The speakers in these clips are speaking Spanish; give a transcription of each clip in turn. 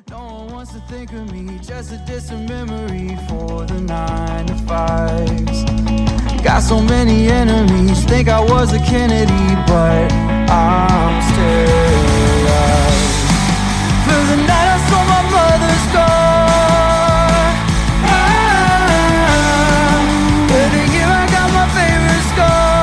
No one wants to think of me, just a distant memory for the 9 to 5s. Got so many enemies, think I was a Kennedy, but I'm still alive. For the night I saw my mother's scar. For the year I got my favorite scars.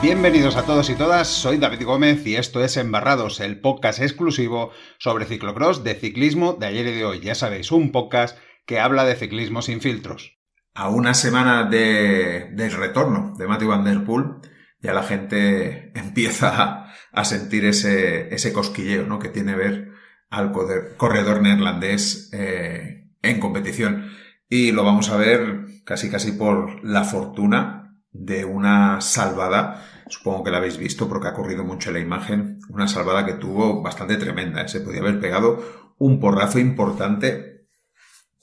Bienvenidos a todos y todas, soy David Gómez y esto es Embarrados, el podcast exclusivo sobre ciclocross de ciclismo de ayer y de hoy. Ya sabéis, un podcast que habla de ciclismo sin filtros. A una semana del retorno de Mathieu van der Poel, ya la gente empieza a sentir ese cosquilleo, ¿no?, que tiene ver al corredor neerlandés en competición. Y lo vamos a ver casi por la fortuna de una salvada. Supongo que la habéis visto porque ha corrido mucho en la imagen. Una salvada que tuvo bastante tremenda, ¿eh? Se podía haber pegado un porrazo importante.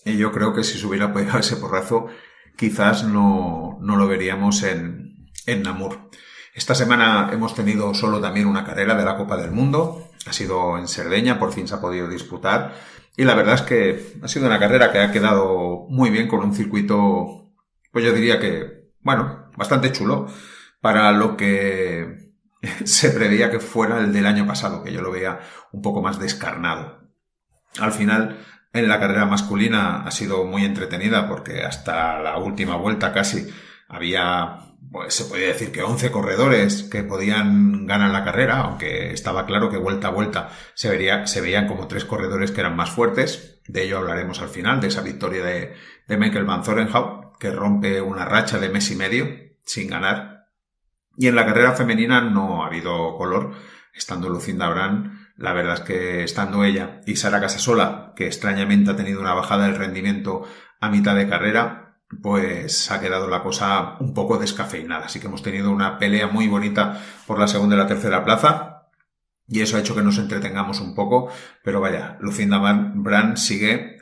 Y yo creo que si se hubiera pegado ese porrazo, quizás no lo veríamos en Namur. Esta semana hemos tenido solo también una carrera de la Copa del Mundo. Ha sido en Cerdeña, por fin se ha podido disputar. Y la verdad es que ha sido una carrera que ha quedado muy bien con un circuito, pues yo diría que, bueno, bastante chulo para lo que se preveía que fuera el del año pasado, que yo lo veía un poco más descarnado. Al final, en la carrera masculina ha sido muy entretenida porque hasta la última vuelta casi había, pues se podía decir que 11 corredores que podían ganar la carrera, aunque estaba claro que vuelta a vuelta se veían como 3 corredores que eran más fuertes. De ello hablaremos al final, de esa victoria de Michael Van Zorenhout, que rompe una racha de mes y medio sin ganar. Y en la carrera femenina no ha habido color, estando Lucinda Brand. La verdad es que estando ella y Sara Casasola, que extrañamente ha tenido una bajada del rendimiento a mitad de carrera, pues ha quedado la cosa un poco descafeinada. Así que hemos tenido una pelea muy bonita por la segunda y la tercera plaza y eso ha hecho que nos entretengamos un poco. Pero vaya, Lucinda Brand sigue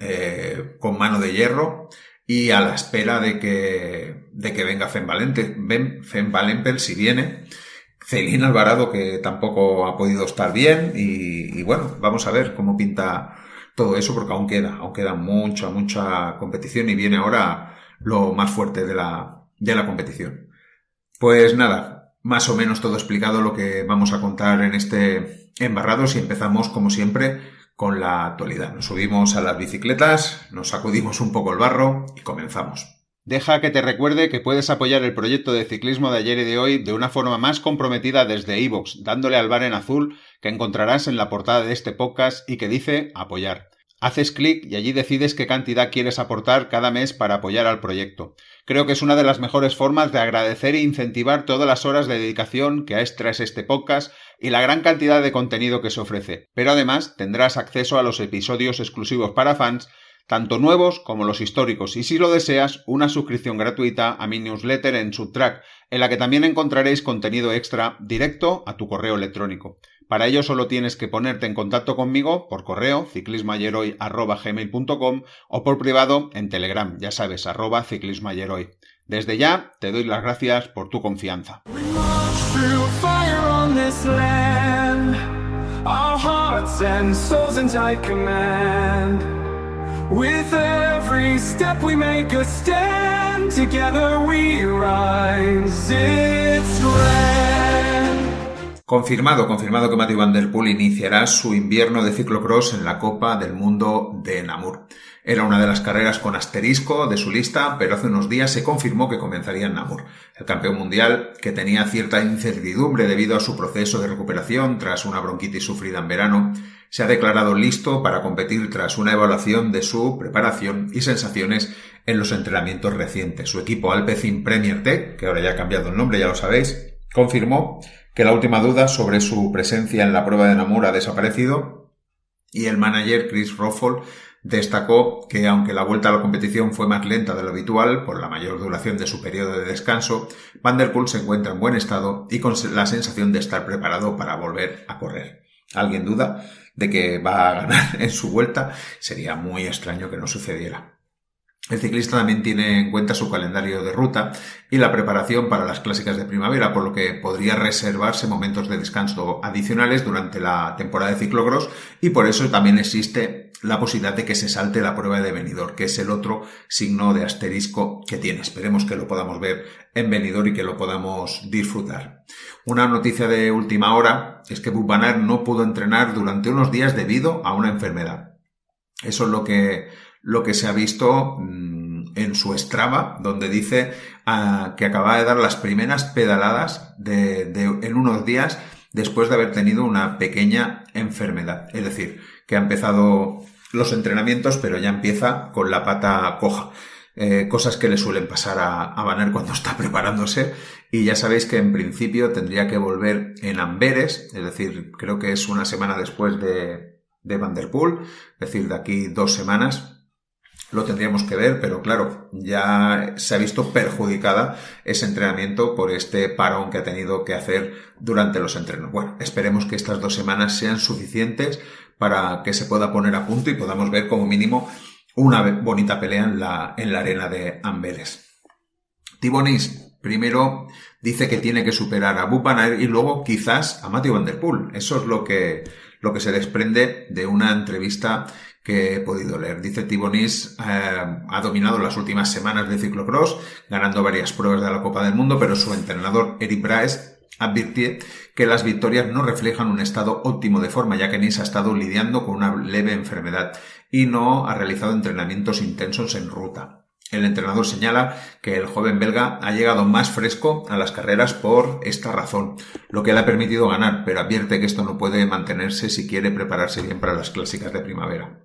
con mano de hierro y a la espera de que venga Fem Valenpel si viene. Ceylin Alvarado, que tampoco ha podido estar bien y bueno, vamos a ver cómo pinta todo eso porque aún queda mucha competición y viene ahora lo más fuerte de la competición. Pues nada, más o menos todo explicado lo que vamos a contar en este Embarrados y empezamos como siempre con la actualidad. Nos subimos a las bicicletas, nos sacudimos un poco el barro y comenzamos. Deja que te recuerde que puedes apoyar el proyecto de ciclismo de ayer y de hoy de una forma más comprometida desde iVoox, dándole al bar en azul que encontrarás en la portada de este podcast y que dice apoyar. Haces clic y allí decides qué cantidad quieres aportar cada mes para apoyar al proyecto. Creo que es una de las mejores formas de agradecer e incentivar todas las horas de dedicación que es tras este podcast y la gran cantidad de contenido que se ofrece. Pero además tendrás acceso a los episodios exclusivos para fans, tanto nuevos como los históricos, y si lo deseas, una suscripción gratuita a mi newsletter en Subtrack, en la que también encontraréis contenido extra directo a tu correo electrónico. Para ello solo tienes que ponerte en contacto conmigo por correo ciclismoayeroy@gmail.com o por privado en Telegram, ya sabes, @ciclismoayeroy. Desde ya te doy las gracias por tu confianza. With every step we make a stand, together we rise, it's grand. Confirmado que Mathieu van der Poel iniciará su invierno de ciclocross en la Copa del Mundo de Namur. Era una de las carreras con asterisco de su lista, pero hace unos días se confirmó que comenzaría en Namur. El campeón mundial, que tenía cierta incertidumbre debido a su proceso de recuperación tras una bronquitis sufrida en verano, se ha declarado listo para competir tras una evaluación de su preparación y sensaciones en los entrenamientos recientes. Su equipo Alpecin Premier Tech, que ahora ya ha cambiado el nombre, ya lo sabéis, confirmó que la última duda sobre su presencia en la prueba de Namur ha desaparecido y el manager Chris Roffel destacó que aunque la vuelta a la competición fue más lenta de lo habitual por la mayor duración de su periodo de descanso, Van der Poel se encuentra en buen estado y con la sensación de estar preparado para volver a correr. ¿Alguien duda de que va a ganar en su vuelta? Sería muy extraño que no sucediera. El ciclista también tiene en cuenta su calendario de ruta y la preparación para las clásicas de primavera, por lo que podría reservarse momentos de descanso adicionales durante la temporada de ciclocross, y por eso también existe la posibilidad de que se salte la prueba de Benidorm, que es el otro signo de asterisco que tiene. Esperemos que lo podamos ver en Benidorm y que lo podamos disfrutar. Una noticia de última hora es que Wout van Aert no pudo entrenar durante unos días debido a una enfermedad. Eso es lo que se ha visto en su Strava, donde dice que acaba de dar las primeras pedaladas en unos días después de haber tenido una pequeña enfermedad. Es decir, que ha empezado los entrenamientos, pero ya empieza con la pata coja. Cosas que le suelen pasar a Van Aert cuando está preparándose, y ya sabéis que en principio tendría que volver en Amberes, es decir, creo que es una semana después de Van der Poel, es decir, de aquí 2 semanas lo tendríamos que ver, pero claro, ya se ha visto perjudicada ese entrenamiento por este parón que ha tenido que hacer durante los entrenos. Bueno, esperemos que estas 2 semanas sean suficientes para que se pueda poner a punto y podamos ver como mínimo una bonita pelea en la arena de Amberes. Thibaut Nice primero dice que tiene que superar a Wout van Aert y luego quizás a Mathieu van der Poel. Eso es lo que se desprende de una entrevista que he podido leer. Dice Thibaut Nice ha dominado las últimas semanas de ciclocross, ganando varias pruebas de la Copa del Mundo, pero su entrenador Eric Braes advirtió que las victorias no reflejan un estado óptimo de forma, ya que Nice ha estado lidiando con una leve enfermedad y no ha realizado entrenamientos intensos en ruta. El entrenador señala que el joven belga ha llegado más fresco a las carreras por esta razón, lo que le ha permitido ganar, pero advierte que esto no puede mantenerse si quiere prepararse bien para las clásicas de primavera.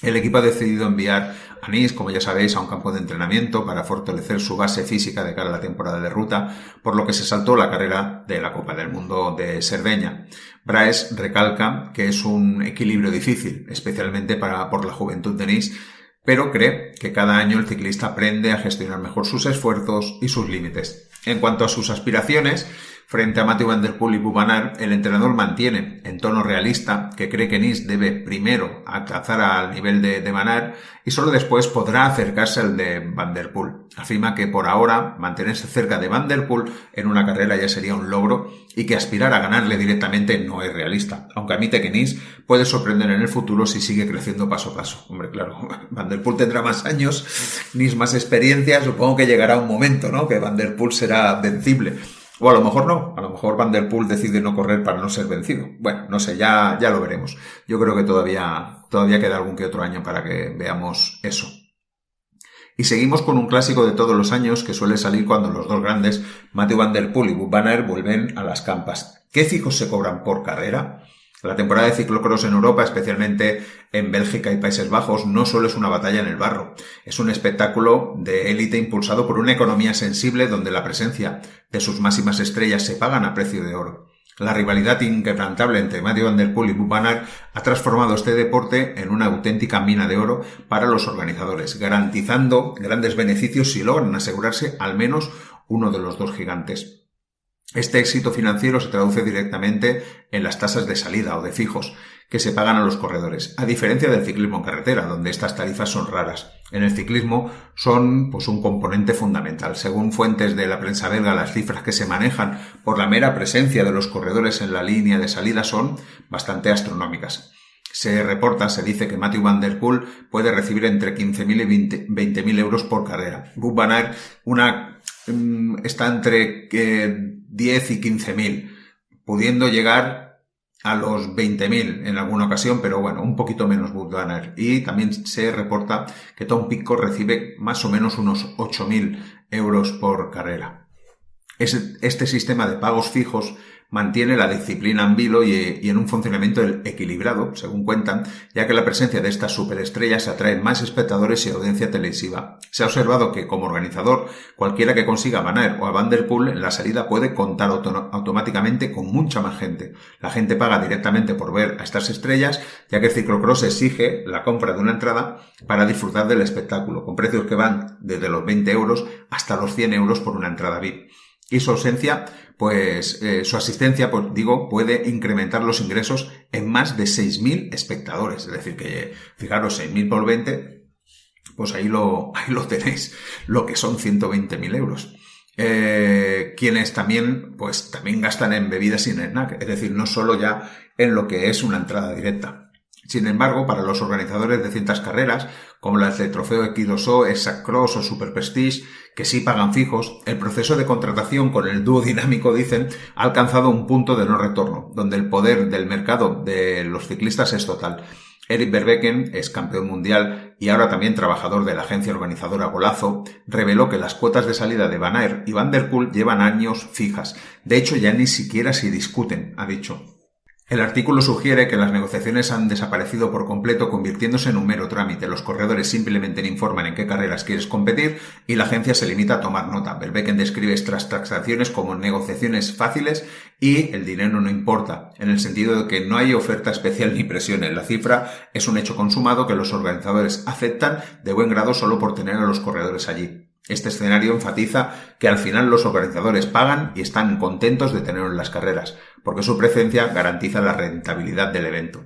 El equipo ha decidido enviar a Nice, como ya sabéis, a un campo de entrenamiento para fortalecer su base física de cara a la temporada de ruta, por lo que se saltó la carrera de la Copa del Mundo de Cerdeña. Braes recalca que es un equilibrio difícil, especialmente por la juventud de Nice, pero cree que cada año el ciclista aprende a gestionar mejor sus esfuerzos y sus límites. En cuanto a sus aspiraciones, frente a Mathieu van der Poel y Wout van Aert, el entrenador mantiene en tono realista que cree que Nice debe primero alcanzar al nivel de Van Aert y solo después podrá acercarse al de Van der Poel. Afirma que por ahora mantenerse cerca de Van der Poel en una carrera ya sería un logro y que aspirar a ganarle directamente no es realista, aunque admite que Nice puede sorprender en el futuro si sigue creciendo paso a paso. Hombre, claro, Van der Poel tendrá más años, Nice más experiencia, supongo que llegará un momento, ¿no?, que Van der Poel será vencible. O a lo mejor no, a lo mejor Van der Poel decide no correr para no ser vencido. Bueno, no sé, ya lo veremos. Yo creo que todavía queda algún que otro año para que veamos eso. Y seguimos con un clásico de todos los años que suele salir cuando los dos grandes, Mathieu van der Poel y Wout van Aert, vuelven a las campas. ¿Qué fijos se cobran por carrera? La temporada de ciclocross en Europa, especialmente en Bélgica y Países Bajos, no solo es una batalla en el barro. Es un espectáculo de élite impulsado por una economía sensible donde la presencia de sus máximas estrellas se pagan a precio de oro. La rivalidad inquebrantable entre Mathieu van der Poel y Wout van Aert ha transformado este deporte en una auténtica mina de oro para los organizadores, garantizando grandes beneficios si logran asegurarse al menos uno de los dos gigantes. Este éxito financiero se traduce directamente en las tasas de salida o de fijos que se pagan a los corredores, a diferencia del ciclismo en carretera, donde estas tarifas son raras. En el ciclismo son un componente fundamental. Según fuentes de la prensa belga, las cifras que se manejan por la mera presencia de los corredores en la línea de salida son bastante astronómicas. Se dice que Mathieu van der Poel puede recibir entre 15.000 y 20.000 euros por carrera. Wout van Aert está entre 10 y 15.000, pudiendo llegar a los 20.000 en alguna ocasión, pero bueno, un poquito menos Wout van Aert. Y también se reporta que Tom Pidcock recibe más o menos unos 8.000 euros por carrera. Este sistema de pagos fijos mantiene la disciplina en vilo y en un funcionamiento equilibrado, según cuentan, ya que la presencia de estas superestrellas atrae más espectadores y audiencia televisiva. Se ha observado que, como organizador, cualquiera que consiga a Van Aert o a Van der Poel en la salida puede contar automáticamente con mucha más gente. La gente paga directamente por ver a estas estrellas, ya que el ciclocross exige la compra de una entrada para disfrutar del espectáculo, con precios que van desde los 20 euros hasta los 100 euros por una entrada VIP. Y su asistencia, puede incrementar los ingresos en más de 6.000 espectadores. Es decir, que, fijaros, 6.000 por 20, Pues ahí lo tenéis, lo que son 120.000 euros. Quienes también gastan en bebidas y en snack, es decir, no solo ya en lo que es una entrada directa. Sin embargo, para los organizadores de ciertas carreras, como las de Trofeo X2O, Exact Cross o Super Prestige, que sí pagan fijos, el proceso de contratación con el dúo dinámico, dicen, ha alcanzado un punto de no retorno, donde el poder del mercado de los ciclistas es total. Eric Verbeeken, ex campeón mundial y ahora también trabajador de la agencia organizadora Golazo, reveló que las cuotas de salida de Van Aert y Van der Poel llevan años fijas. De hecho, ya ni siquiera se discuten, ha dicho. El artículo sugiere que las negociaciones han desaparecido por completo, convirtiéndose en un mero trámite. Los corredores simplemente informan en qué carreras quieres competir y la agencia se limita a tomar nota. Verbeeken describe estas transacciones como negociaciones fáciles y el dinero no importa, en el sentido de que no hay oferta especial ni presiones. La cifra es un hecho consumado que los organizadores aceptan de buen grado solo por tener a los corredores allí. Este escenario enfatiza que al final los organizadores pagan y están contentos de tenerlo en las carreras, porque su presencia garantiza la rentabilidad del evento.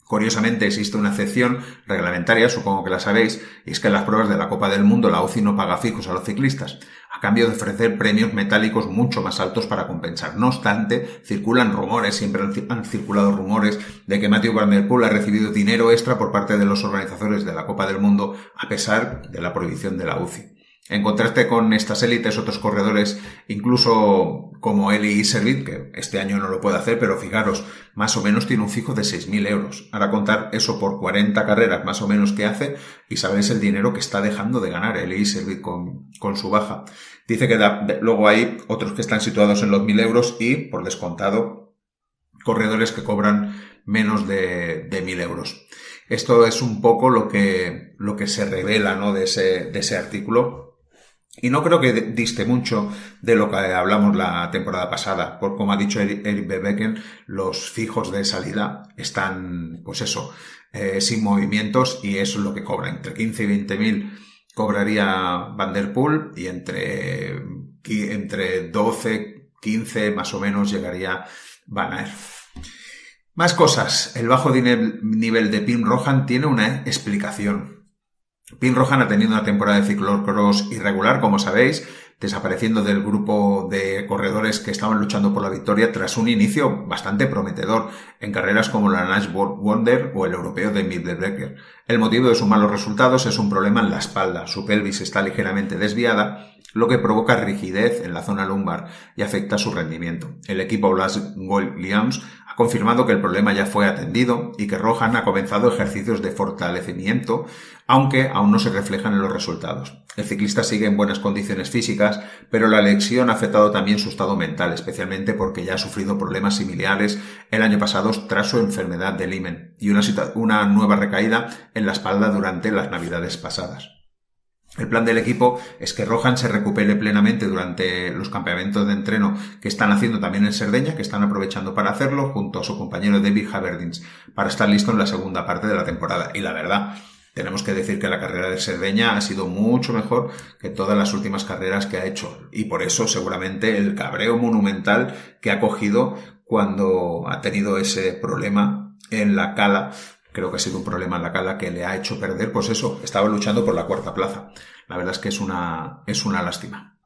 Curiosamente, existe una excepción reglamentaria, supongo que la sabéis, y es que en las pruebas de la Copa del Mundo la UCI no paga fijos a los ciclistas, a cambio de ofrecer premios metálicos mucho más altos para compensar. No obstante, circulan rumores, siempre han circulado rumores, de que Mathieu Van der Poel ha recibido dinero extra por parte de los organizadores de la Copa del Mundo, a pesar de la prohibición de la UCI. En contraste con estas élites, otros corredores, incluso como Eli Iserbyt, que este año no lo puede hacer, pero fijaros, más o menos tiene un fijo de 6.000 euros. Ahora contar eso por 40 carreras más o menos que hace y sabéis el dinero que está dejando de ganar Eli Iserbyt con su baja. Dice que luego hay otros que están situados en los 1.000 euros y, por descontado, corredores que cobran menos de 1.000 euros. Esto es un poco lo que se revela, ¿no?, de ese artículo. Y no creo que diste mucho de lo que hablamos la temporada pasada, porque como ha dicho Eric Verbeeken, los fijos de salida están, sin movimientos y eso es lo que cobra. Entre 15 y 20.000 cobraría Van der Poel y entre 12, 15 más o menos llegaría Van Aert. Más cosas. El bajo nivel de Pim Rohan tiene una explicación. Pim Rohan ha tenido una temporada de ciclocross irregular, como sabéis, desapareciendo del grupo de corredores que estaban luchando por la victoria tras un inicio bastante prometedor en carreras como la Nash Wonder o el europeo de Middelbrecker. El motivo de sus malos resultados es un problema en la espalda. Su pelvis está ligeramente desviada, lo que provoca rigidez en la zona lumbar y afecta su rendimiento. El equipo Blas-Williams ha confirmado que el problema ya fue atendido y que Rohan ha comenzado ejercicios de fortalecimiento, aunque aún no se reflejan en los resultados. El ciclista sigue en buenas condiciones físicas, pero la lesión ha afectado también su estado mental, especialmente porque ya ha sufrido problemas similares el año pasado tras su enfermedad de Lyme y una nueva recaída en la espalda durante las navidades pasadas. El plan del equipo es que Rohan se recupere plenamente durante los campamentos de entreno que están haciendo también en Cerdeña, que están aprovechando para hacerlo, junto a su compañero David Haverdins, para estar listo en la segunda parte de la temporada. Y la verdad, tenemos que decir que la carrera de Cerdeña ha sido mucho mejor que todas las últimas carreras que ha hecho. Y por eso, seguramente, el cabreo monumental que ha cogido cuando ha tenido ese problema en la cala. Creo que ha sido un problema en la cala que le ha hecho perder, estaba luchando por la cuarta plaza. La verdad es que es una lástima.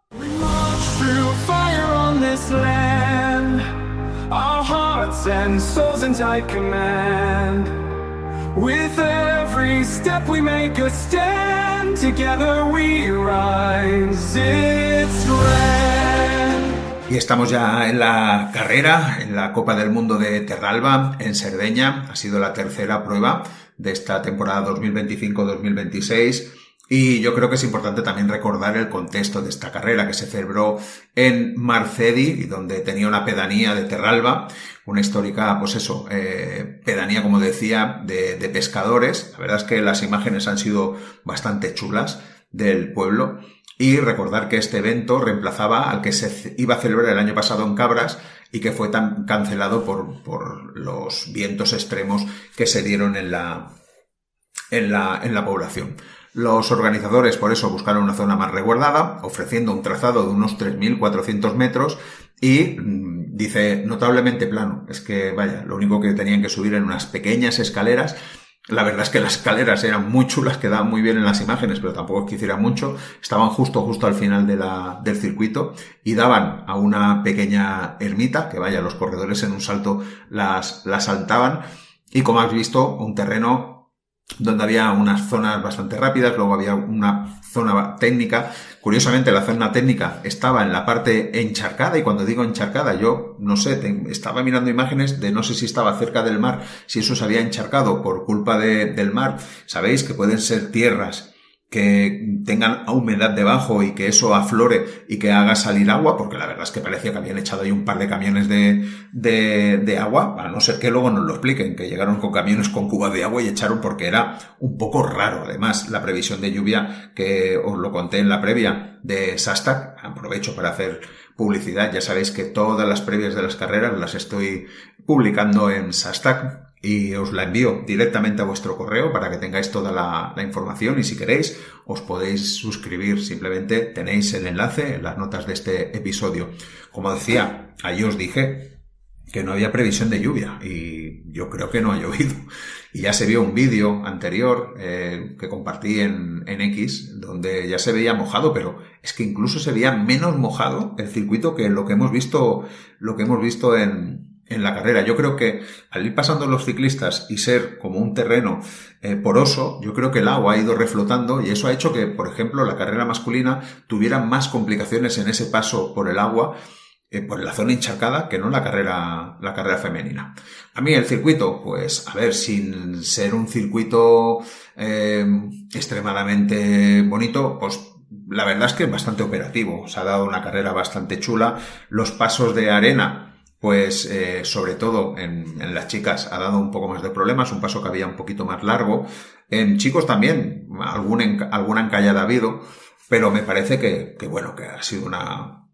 Y estamos ya en la carrera, en la Copa del Mundo de Terralba, en Cerdeña. Ha sido la tercera prueba de esta temporada 2025-2026. Y yo creo que es importante también recordar el contexto de esta carrera que se celebró en Marcedi, donde tenía una pedanía de Terralba, una histórica, pedanía, como decía, de pescadores. La verdad es que las imágenes han sido bastante chulas del pueblo. Y recordar que este evento reemplazaba al que se iba a celebrar el año pasado en Cabras y que fue cancelado por los vientos extremos que se dieron en la población. Los organizadores por eso buscaron una zona más resguardada, ofreciendo un trazado de unos 3.400 metros y dice notablemente plano. Es que lo único que tenían que subir en unas pequeñas escaleras La verdad es que las escaleras eran muy chulas, quedaban muy bien en las imágenes, pero tampoco es que hiciera mucho. Estaban justo al final del circuito y daban a una pequeña ermita, que vaya, los corredores en un salto las saltaban. Y como has visto, un terreno donde había unas zonas bastante rápidas, luego había una zona técnica. Curiosamente, la zona técnica estaba en la parte encharcada, y cuando digo encharcada, yo no sé, estaba mirando imágenes de no sé si estaba cerca del mar, si eso se había encharcado por culpa del mar. Sabéis que pueden ser tierras que tengan humedad debajo y que eso aflore y que haga salir agua, porque la verdad es que parecía que habían echado ahí un par de camiones de agua, a no ser que luego nos lo expliquen, que llegaron con camiones con cubas de agua y echaron, porque era un poco raro. Además, la previsión de lluvia, que os lo conté en la previa de Shastak, aprovecho para hacer publicidad, ya sabéis que todas las previas de las carreras las estoy publicando en Shastak, y os la envío directamente a vuestro correo para que tengáis toda la información, y si queréis os podéis suscribir, simplemente tenéis el enlace en las notas de este episodio. Como decía, ahí os dije que no había previsión de lluvia y yo creo que no ha llovido. Y ya se vio un vídeo anterior que compartí en X, donde ya se veía mojado, pero es que incluso se veía menos mojado el circuito que lo que hemos visto en la carrera. Yo creo que al ir pasando los ciclistas y ser como un terreno poroso, yo creo que el agua ha ido reflotando, y eso ha hecho que, por ejemplo, la carrera masculina tuviera más complicaciones en ese paso por el agua, por la zona encharcada, que no la carrera femenina. A mí el circuito, pues, a ver, sin ser un circuito extremadamente bonito, pues la verdad es que es bastante operativo. Se ha dado una carrera bastante chula. Los pasos de arena, pues sobre todo en las chicas ha dado un poco más de problemas, un paso que había un poquito más largo. En chicos también, alguna encallada ha habido, pero me parece que bueno, que ha sido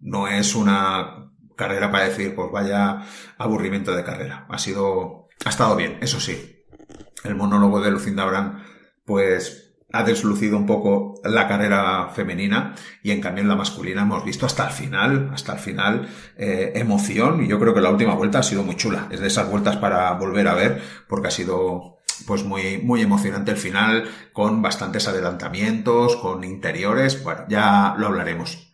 no es una carrera para decir, pues vaya aburrimiento de carrera. Ha estado bien, eso sí. El monólogo de Lucinda Brand, pues ha deslucido un poco la carrera femenina, y en cambio en la masculina hemos visto hasta el final emoción, y yo creo que la última vuelta ha sido muy chula. Es de esas vueltas para volver a ver, porque ha sido pues muy, muy emocionante el final, con bastantes adelantamientos, con interiores. Bueno, ya lo hablaremos.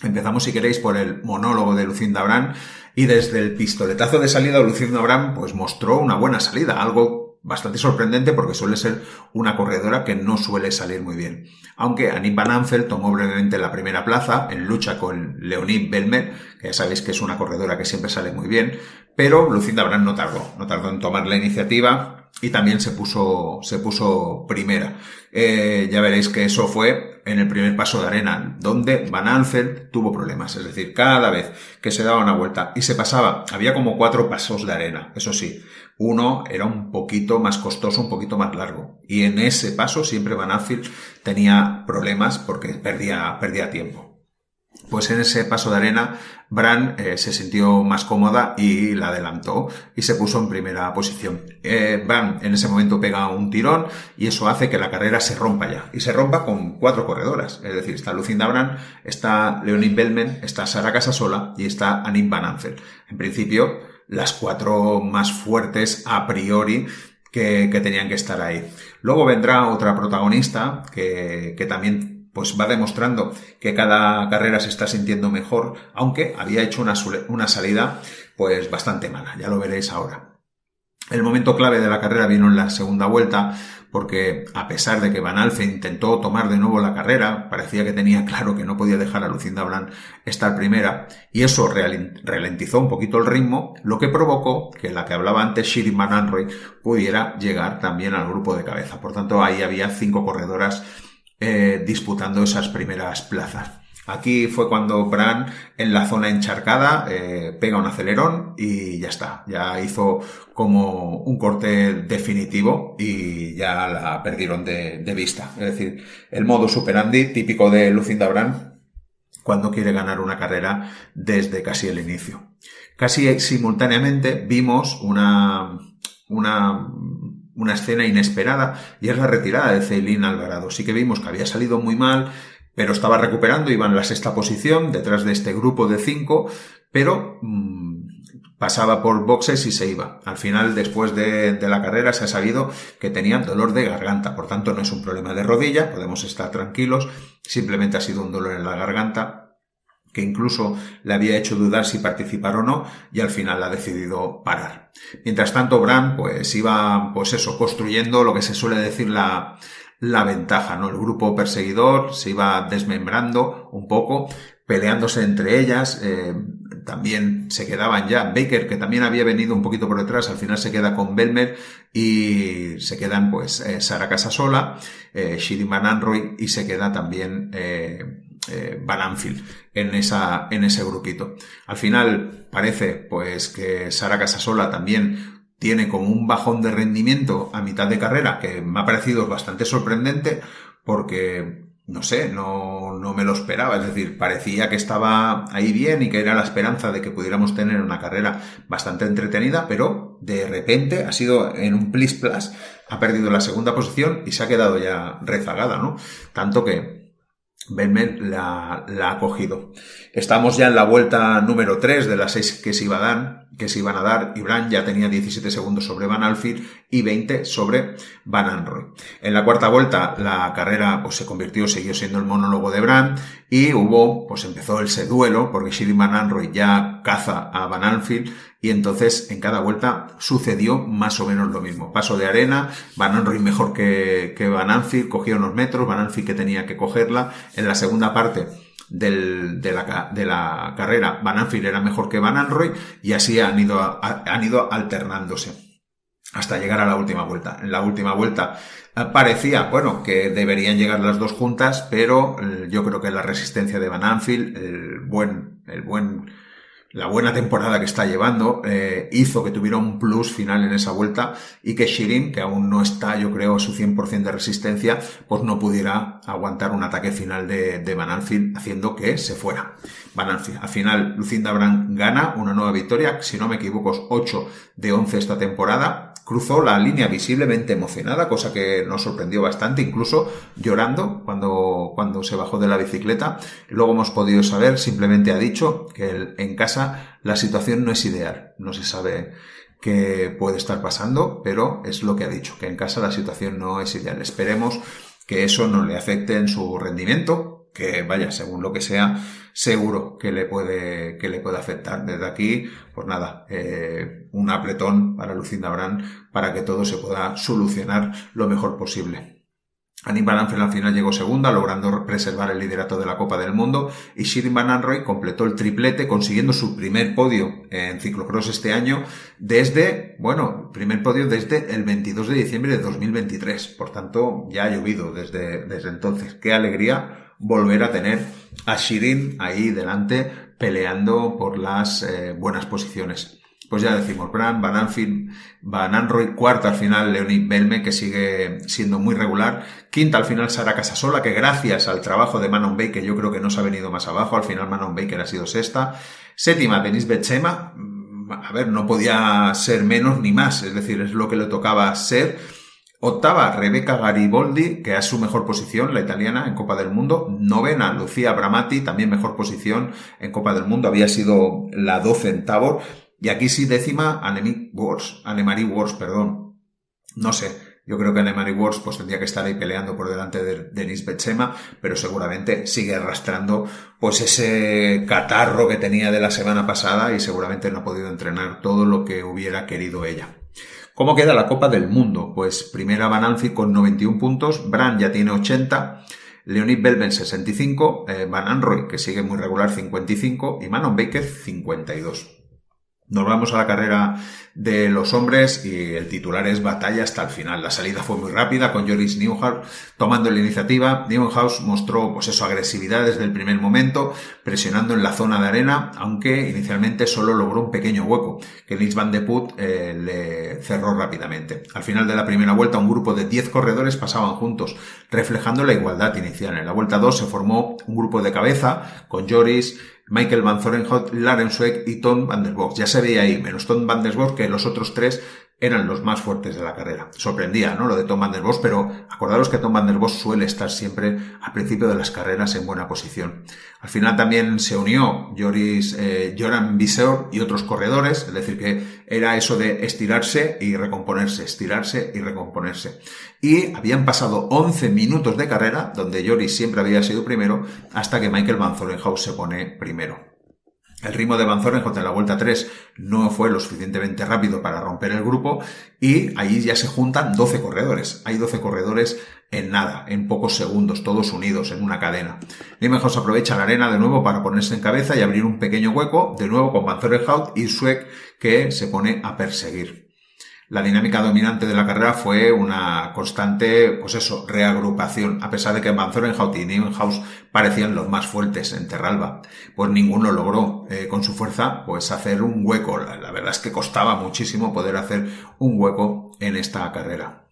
Empezamos, si queréis, por el monólogo de Lucinda Brand, y desde el pistoletazo de salida Lucinda Brand pues mostró una buena salida, algo bastante sorprendente porque suele ser una corredora que no suele salir muy bien. Aunque Annick Van Amstel tomó brevemente la primera plaza en lucha con Leonie Belmer, que ya sabéis que es una corredora que siempre sale muy bien, pero Lucinda Brand no tardó en tomar la iniciativa y también se puso primera. Ya veréis que eso fue en el primer paso de arena, donde Van Amstel tuvo problemas. Es decir, cada vez que se daba una vuelta y se pasaba, había como 4 pasos de arena, eso sí. Uno era un poquito más costoso, un poquito más largo. Y en ese paso siempre Van Amstel tenía problemas porque perdía tiempo. Pues en ese paso de arena, Brand se sintió más cómoda y la adelantó y se puso en primera posición. Brand en ese momento pega un tirón y eso hace que la carrera se rompa ya. Y se rompa con 4 corredoras. Es decir, está Lucinda Brand, está Leonie Belmer, está Sara Casasola y está Annick Van Amstel. En principio, las 4 más fuertes a priori que tenían que estar ahí. Luego vendrá otra protagonista que también pues va demostrando que cada carrera se está sintiendo mejor, aunque había hecho una salida pues bastante mala. Ya lo veréis ahora. El momento clave de la carrera vino en la segunda vuelta, porque a pesar de que Van Amstel intentó tomar de nuevo la carrera, parecía que tenía claro que no podía dejar a Lucinda Brand estar primera, y eso ralentizó un poquito el ritmo, lo que provocó que la que hablaba antes, Shirin Van Anrooy, pudiera llegar también al grupo de cabeza. Por tanto, ahí había 5 corredoras disputando esas primeras plazas. Aquí fue cuando Brand, en la zona encharcada, pega un acelerón y ya está. Ya hizo como un corte definitivo y ya la perdieron de vista. Es decir, el modus operandi típico de Lucinda Brand cuando quiere ganar una carrera desde casi el inicio. Casi simultáneamente vimos una escena inesperada, y es la retirada de Ceylin Alvarado. Sí que vimos que había salido muy mal, pero estaba recuperando, iba en la 6ª posición, detrás de este grupo de 5, pero pasaba por boxes y se iba. Al final, después de la carrera, se ha sabido que tenía dolor de garganta, por tanto no es un problema de rodilla, podemos estar tranquilos, simplemente ha sido un dolor en la garganta que incluso le había hecho dudar si participar o no, y al final ha decidido parar. Mientras tanto, Bran pues iba construyendo lo que se suele decir la ventaja, ¿no? El grupo perseguidor se iba desmembrando un poco, peleándose entre ellas, también se quedaban ya. Baker, que también había venido un poquito por detrás, al final se queda con Belmer y se quedan pues Sara Casasola, Shirin Van Anrooy y se queda también Van Anfield en ese grupito. Al final parece pues que Sara Casasola también tiene como un bajón de rendimiento a mitad de carrera que me ha parecido bastante sorprendente porque no sé, no me lo esperaba, es decir, parecía que estaba ahí bien y que era la esperanza de que pudiéramos tener una carrera bastante entretenida, pero de repente ha sido en un plis-plas, ha perdido la segunda posición y se ha quedado ya rezagada, ¿no? Tanto que Belmer la ha cogido. Estamos ya en la vuelta número 3 de las 6 que se iban a dar, y Bran ya tenía 17 segundos sobre Van Alphen y 20 sobre Van Anrooy. En la cuarta vuelta la carrera pues siguió siendo el monólogo de Bran y empezó ese duelo porque Shirin Van Anrooy ya caza a Van Alphen y entonces en cada vuelta sucedió más o menos lo mismo. Paso de arena, Van Anrooy mejor que Van Alphen, cogía unos metros, Van Alphen que tenía que cogerla. En la segunda parte de la carrera, Van Alphen era mejor que Van Anrooy y así han ido alternándose hasta llegar a la última vuelta. En la última vuelta parecía, que deberían llegar las dos juntas, pero yo creo que la resistencia de Van Alphen, la buena temporada que está llevando, hizo que tuviera un plus final en esa vuelta y que Shirin, que aún no está, yo creo, a su 100% de resistencia, pues no pudiera aguantar un ataque final de Van Alphen, haciendo que se fuera Van Alphen. Al final, Lucinda Brand gana una nueva victoria, si no me equivoco, es 8 de 11 esta temporada. Cruzó la línea visiblemente emocionada, cosa que nos sorprendió bastante, incluso llorando cuando se bajó de la bicicleta. Luego hemos podido saber, simplemente ha dicho que en casa la situación no es ideal, no se sabe qué puede estar pasando, pero es lo que ha dicho, que en casa la situación no es ideal. Esperemos que eso no le afecte en su rendimiento, que según lo que sea, seguro que le puede afectar. Desde aquí, pues nada, un apretón para Lucinda Brand para que todo se pueda solucionar lo mejor posible. Annie Van Alphen al final llegó segunda, logrando preservar el liderato de la Copa del Mundo, y Shirin Van Anrooy completó el triplete, consiguiendo su primer podio en ciclocross este año primer podio desde el 22 de diciembre de 2023. Por tanto, ya ha llovido desde entonces. Qué alegría volver a tener a Shirin ahí delante peleando por las buenas posiciones. Pues ya decimos, Bran, Van Alphen, Van Anrooy, cuarta al final Leonie Belme, que sigue siendo muy regular, quinta al final Sara Casasola, que gracias al trabajo de Manon Baker yo creo que no se ha venido más abajo, al final Manon Baker ha sido sexta, séptima Denise Betsema, no podía ser menos ni más, es decir, es lo que le tocaba ser. Octava, Rebecca Gariboldi, que es su mejor posición, la italiana, en Copa del Mundo. Novena, Lucia Bramati, también mejor posición en Copa del Mundo, había sido la 12 en Tabor. Y aquí sí, décima, Annemarie Worst. No sé, yo creo que Annemarie Worst pues tendría que estar ahí peleando por delante de Denise Betsema, pero seguramente sigue arrastrando pues ese catarro que tenía de la semana pasada y seguramente no ha podido entrenar todo lo que hubiera querido ella. ¿Cómo queda la Copa del Mundo? Pues primera Van Alphen con 91 puntos, Bran ya tiene 80, Leonie Belben 65, Van Anrooy, que sigue muy regular, 55, y Manon Baker 52. Nos vamos a la carrera de los hombres y el titular es batalla hasta el final. La salida fue muy rápida con Joris Nieuwenhuis tomando la iniciativa. Nieuwenhuis mostró agresividad desde el primer momento, presionando en la zona de arena, aunque inicialmente solo logró un pequeño hueco que Nils van de Poel le cerró rápidamente. Al final de la primera vuelta un grupo de 10 corredores pasaban juntos, reflejando la igualdad inicial. En la vuelta 2 se formó un grupo de cabeza con Joris, Michael Van Zorenhout, Laren Sweeck y Tom van der Bosch. Ya se veía ahí, menos Tom van der Bosch, que los otros tres eran los más fuertes de la carrera. Sorprendía, ¿no?, lo de Tom van der Bos, pero acordaros que Tom van der Bos suele estar siempre al principio de las carreras en buena posición. Al final también se unió Joran Viseur y otros corredores, es decir, que era eso de estirarse y recomponerse. Y habían pasado 11 minutos de carrera, donde Joris siempre había sido primero, hasta que Michael Van Zorenhout se pone primero. El ritmo de Van Zorenhout en la vuelta 3 no fue lo suficientemente rápido para romper el grupo y ahí ya se juntan 12 corredores. Hay 12 corredores en nada, en pocos segundos, todos unidos en una cadena. Niemenhaus aprovecha la arena de nuevo para ponerse en cabeza y abrir un pequeño hueco, de nuevo con Van Zorenhout y Sweeck, que se pone a perseguir. La dinámica dominante de la carrera fue una constante, reagrupación, a pesar de que Van Zorenhout y Niemenhaus parecían los más fuertes en Terralba. Pues ninguno logró con su fuerza hacer un hueco. La verdad es que costaba muchísimo poder hacer un hueco en esta carrera.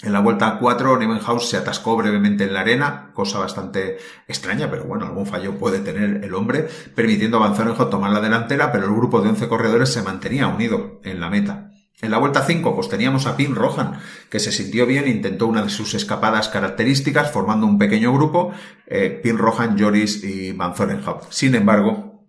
En la vuelta 4, Niemenhaus se atascó brevemente en la arena, cosa bastante extraña, pero bueno, algún fallo puede tener el hombre, permitiendo a Van Zorenhout tomar la delantera, pero el grupo de 11 corredores se mantenía unido en la meta. En la vuelta 5, teníamos a Pim Rohan, que se sintió bien, intentó una de sus escapadas características, formando un pequeño grupo, Pim Rohan, Joris y Van Zorenhout. Sin embargo,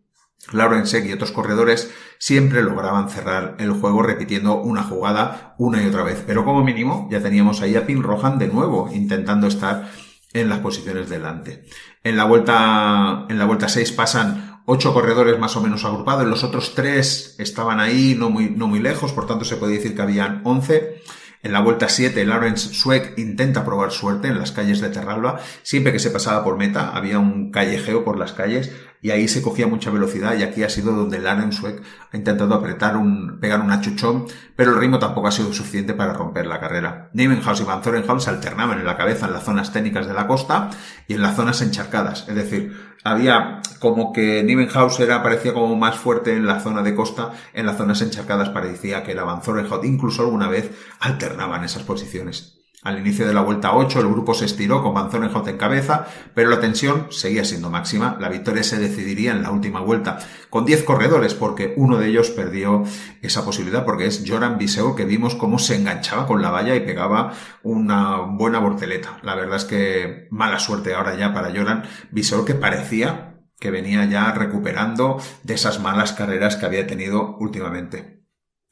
Laurenczek y otros corredores siempre lograban cerrar el juego repitiendo una jugada una y otra vez. Pero como mínimo ya teníamos ahí a Pim Rohan de nuevo, intentando estar en las posiciones delante. En la vuelta 6 pasan 8 corredores más o menos agrupados, los otros 3 estaban ahí no muy lejos, por tanto se puede decir que habían 11. En la vuelta 7, Laurens Sweeck intenta probar suerte en las calles de Terralba. Siempre que se pasaba por meta había un callejeo por las calles y ahí se cogía mucha velocidad, y aquí ha sido donde Laurens Sweeck ha intentado pegar un achuchón, pero el ritmo tampoco ha sido suficiente para romper la carrera. Niemenhaus y Van Zorenhout se alternaban en la cabeza en las zonas técnicas de la costa y en las zonas encharcadas, es decir, había como que Niemenhaus parecía como más fuerte en la zona de costa, en las zonas encharcadas parecía que era Van Zorenhout, incluso alguna vez alternaban esas posiciones. Al inicio de la vuelta 8 el grupo se estiró con Van Zorenhout en cabeza, pero la tensión seguía siendo máxima. La victoria se decidiría en la última vuelta, con 10 corredores, porque uno de ellos perdió esa posibilidad, porque es Joran Viseur, que vimos cómo se enganchaba con la valla y pegaba una buena voltereta. La verdad es que mala suerte ahora ya para Joran Viseur, que parecía que venía ya recuperando de esas malas carreras que había tenido últimamente.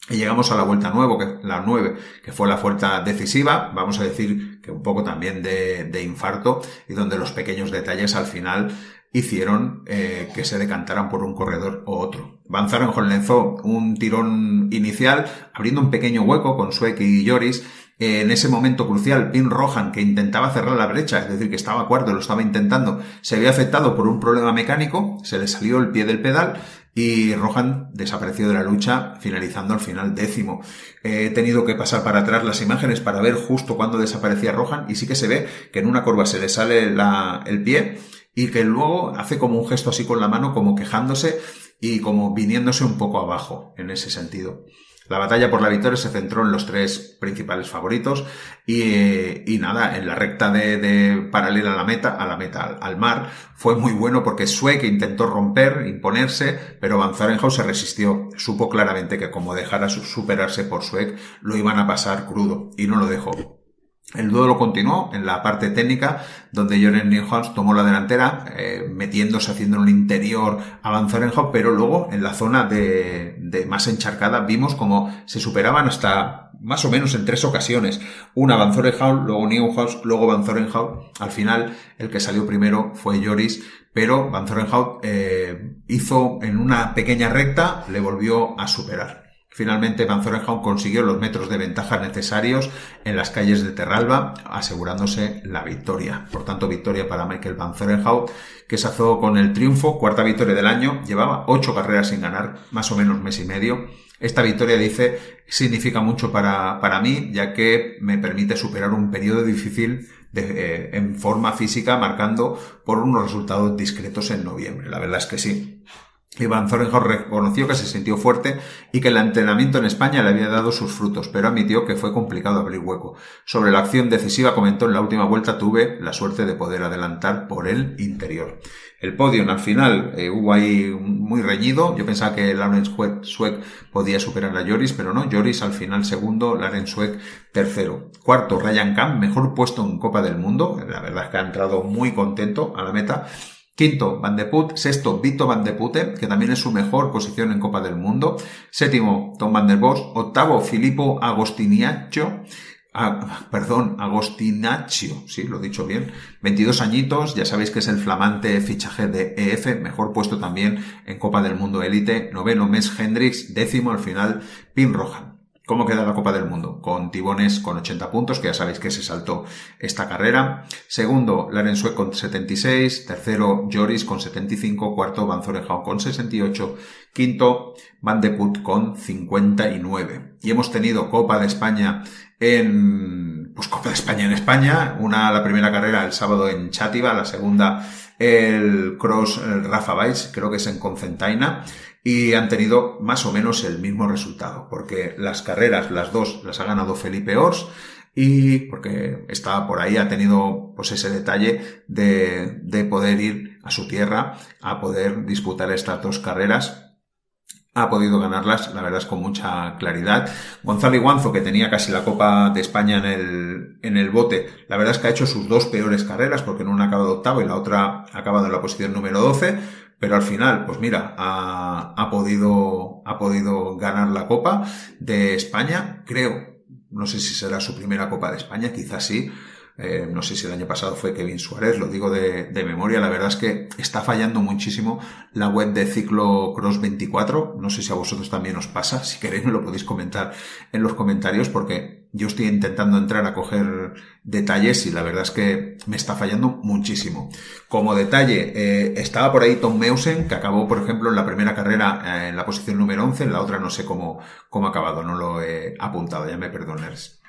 Y llegamos a la vuelta 9, que fue la vuelta decisiva, vamos a decir que un poco también de infarto, y donde los pequeños detalles al final hicieron que se decantaran por un corredor o otro. Van Zorenhout lanzó un tirón inicial, abriendo un pequeño hueco con Sweeck y Joris. En ese momento crucial, Pim Rohan, que intentaba cerrar la brecha, es decir, que estaba cuarto, lo estaba intentando, se había afectado por un problema mecánico, se le salió el pie del pedal y Rohan desapareció de la lucha, finalizando al final 10º. He tenido que pasar para atrás las imágenes para ver justo cuándo desaparecía Rohan, y sí que se ve que en una curva se le sale el pie y que luego hace como un gesto así con la mano, como quejándose y como viniéndose un poco abajo en ese sentido. La batalla por la victoria se centró en los 3 principales favoritos y nada, en la recta de paralela a la meta, al mar, fue muy bueno porque Sweeck intentó imponerse, pero Van Zorenhout se resistió. Supo claramente que como dejara superarse por Sweeck, lo iban a pasar crudo, y no lo dejó. El duelo continuó en la parte técnica, donde Joran Niemenhaus tomó la delantera, haciendo un interior a Van Zorenhout, pero luego en la zona de más encharcada vimos como se superaban hasta más o menos en 3 ocasiones. Una Van Zorenhout, luego Niemenhaus, luego Van Zorenhout. Al final el que salió primero fue Joris, pero Van Zorenhout hizo en una pequeña recta, le volvió a superar. Finalmente Van Zorenhout consiguió los metros de ventaja necesarios en las calles de Terralba, asegurándose la victoria. Por tanto, victoria para Michael Van Zorenhout, que se alzó con el triunfo, 4ª victoria del año, llevaba 8 carreras sin ganar, más o menos mes y medio. Esta victoria, dice, significa mucho para mí, ya que me permite superar un periodo difícil en forma física, marcando por unos resultados discretos en noviembre. La verdad es que sí. Y Van Zorenhout reconoció que se sintió fuerte y que el entrenamiento en España le había dado sus frutos, pero admitió que fue complicado abrir hueco. Sobre la acción decisiva comentó: en la última vuelta tuve la suerte de poder adelantar por el interior. El podio, al final, hubo ahí muy reñido. Yo pensaba que Laurens Sweeck podía superar a Joris, pero no. Joris al final segundo, Laurens Sweeck tercero. Cuarto, Ryan Kamp, mejor puesto en Copa del Mundo. La verdad es que ha entrado muy contento a la meta. Quinto, Van de Poel. Sexto, Vito Van de Putte, que también es su mejor posición en Copa del Mundo. Séptimo, Tom Van der Bos. Octavo, Filippo Agostinaccio, sí, lo he dicho bien. 22 añitos, ya sabéis que es el flamante fichaje de EF, mejor puesto también en Copa del Mundo Élite. Noveno, Mens Hendricks. Décimo, al final, Pim Rohan. ¿Cómo queda la Copa del Mundo? Con Tibones con 80 puntos, que ya sabéis que se saltó esta carrera. Segundo, Laurens Sweeck con 76. Tercero, Joris con 75. Cuarto, Van Zorenhout con 68. Quinto, Van de Poel con 59. Y hemos tenido Copa de España en España. La primera carrera el sábado en Chátiva, la segunda el Cross Rafa Weiss, creo que es en Concentaina. Y han tenido más o menos el mismo resultado, porque las carreras, las dos, las ha ganado Felipe Ors, y porque estaba por ahí, ha tenido pues ese detalle de poder ir a su tierra a poder disputar estas dos carreras. Ha podido ganarlas, la verdad es con mucha claridad. Gonzalo Iguanzo, que tenía casi la Copa de España en el bote, la verdad es que ha hecho sus dos peores carreras, porque en una ha acabado octavo y la otra ha acabado en la posición número 12. Pero al final, pues mira, ha podido ganar la Copa de España, creo. No sé si será su primera Copa de España, quizás sí. No sé si el año pasado fue Kevin Suárez, lo digo de memoria. La verdad es que está fallando muchísimo la web de Ciclo Cross 24. No sé si a vosotros también os pasa. Si queréis me lo podéis comentar en los comentarios, porque yo estoy intentando entrar a coger detalles y la verdad es que me está fallando muchísimo. Como detalle, estaba por ahí Tom Meusen, que acabó, por ejemplo, en la primera carrera en la posición número 11, en la otra no sé cómo ha acabado, no lo he apuntado, ya me perdonéis.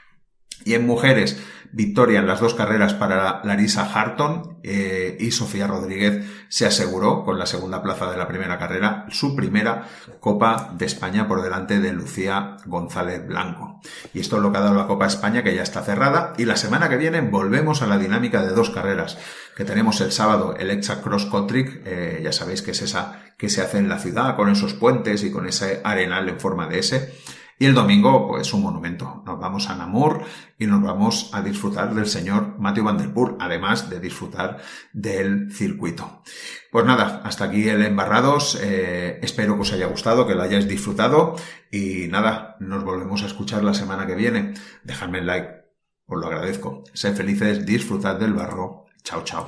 Y en mujeres, victoria en las dos carreras para Larissa Harton, y Sofía Rodríguez se aseguró con la segunda plaza de la primera carrera su primera Copa de España por delante de Lucía González Blanco. Y esto es lo que ha dado la Copa España, que ya está cerrada, y la semana que viene volvemos a la dinámica de dos carreras que tenemos el sábado, el Exa Cross Country, ya sabéis que es esa que se hace en la ciudad con esos puentes y con ese arenal en forma de S. Y el domingo, pues un monumento. Nos vamos a Namur y nos vamos a disfrutar del señor Mathieu van der Poel, además de disfrutar del circuito. Pues nada, hasta aquí el Embarrados. Espero que os haya gustado, que lo hayáis disfrutado. Y nada, nos volvemos a escuchar la semana que viene. Dejadme el like, os lo agradezco. Sed felices, disfrutad del barro. Chao, chao.